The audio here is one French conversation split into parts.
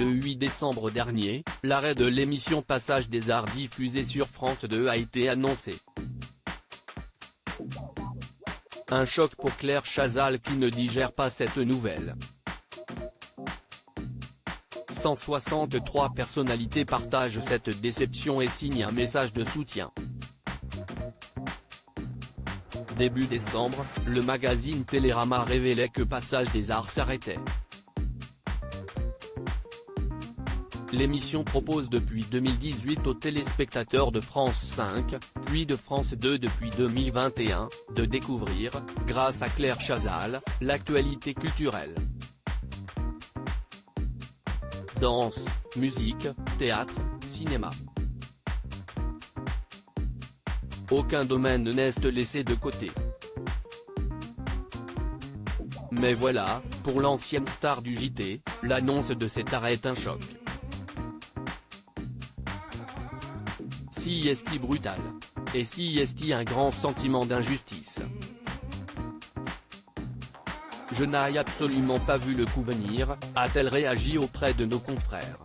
Le 8 décembre dernier, l'arrêt de l'émission Passage des Arts diffusée sur France 2 a été annoncé. Un choc pour Claire Chazal qui ne digère pas cette nouvelle. 163 personnalités partagent cette déception et signent un message de soutien. Début décembre, le magazine Télérama révélait que Passage des Arts s'arrêtait. L'émission propose depuis 2018 aux téléspectateurs de France 5, puis de France 2 depuis 2021, de découvrir, grâce à Claire Chazal, l'actualité culturelle. Danse, musique, théâtre, cinéma. Aucun domaine n'est laissé de côté. Mais voilà, pour l'ancienne star du JT, l'annonce de cet arrêt est un choc. Si est-il brutal. Et si est-il un grand sentiment d'injustice. Je n'ai absolument pas vu le coup venir, a-t-elle réagi auprès de nos confrères.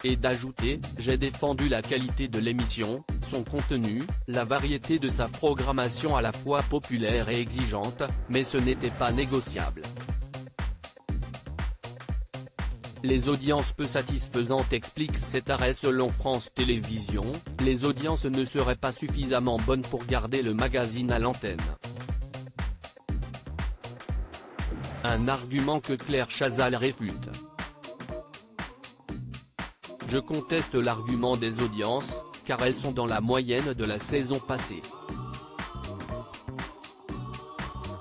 Et d'ajouter, j'ai défendu la qualité de l'émission, son contenu, la variété de sa programmation à la fois populaire et exigeante, mais ce n'était pas négociable. Les audiences peu satisfaisantes expliquent cet arrêt selon France Télévisions, les audiences ne seraient pas suffisamment bonnes pour garder le magazine à l'antenne. Un argument que Claire Chazal réfute. Je conteste l'argument des audiences, car elles sont dans la moyenne de la saison passée.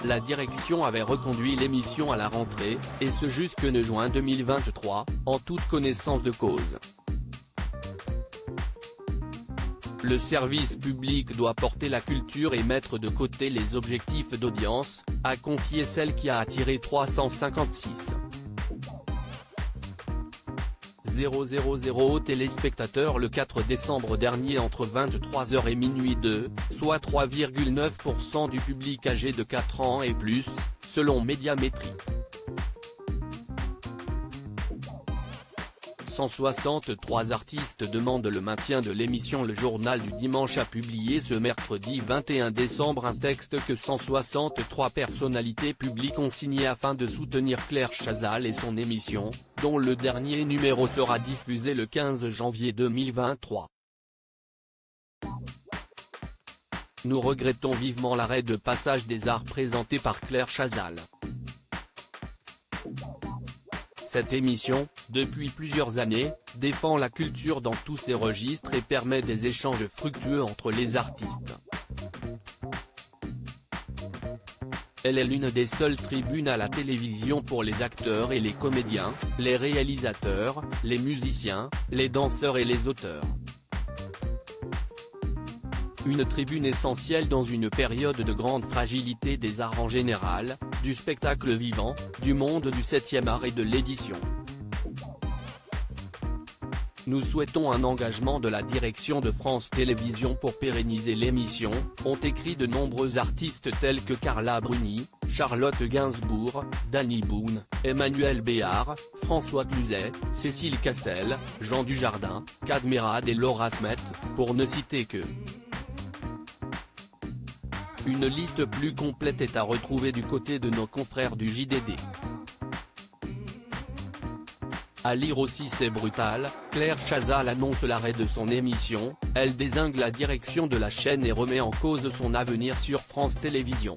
La direction avait reconduit l'émission à la rentrée, et ce jusque juin 2023, en toute connaissance de cause. Le service public doit porter la culture et mettre de côté les objectifs d'audience, a confié celle qui a attiré 356 000 téléspectateurs le 4 décembre dernier entre 23h et minuit 2, soit 3,9% du public âgé de 4 ans et plus, selon Médiamétrie. 163 artistes demandent le maintien de l'émission. Le journal du dimanche a publié ce mercredi 21 décembre un texte que 163 personnalités publiques ont signé afin de soutenir Claire Chazal et son émission, dont le dernier numéro sera diffusé le 15 janvier 2023. Nous regrettons vivement l'arrêt de Passage des Arts présenté par Claire Chazal. Cette émission, depuis plusieurs années, défend la culture dans tous ses registres et permet des échanges fructueux entre les artistes. Elle est l'une des seules tribunes à la télévision pour les acteurs et les comédiens, les réalisateurs, les musiciens, les danseurs et les auteurs. Une tribune essentielle dans une période de grande fragilité des arts en général, du spectacle vivant, du monde du 7e art et de l'édition. Nous souhaitons un engagement de la direction de France Télévisions pour pérenniser l'émission, ont écrit de nombreux artistes tels que Carla Bruni, Charlotte Gainsbourg, Danny Boone, Emmanuel Béard, François Cluzet, Cécile Cassel, Jean Dujardin, Cadmerade et Laura Smet, pour ne citer que. Une liste plus complète est à retrouver du côté de nos confrères du JDD. À lire aussi C'est brutal, Claire Chazal annonce l'arrêt de son émission, elle dézingue la direction de la chaîne et remet en cause son avenir sur France Télévisions.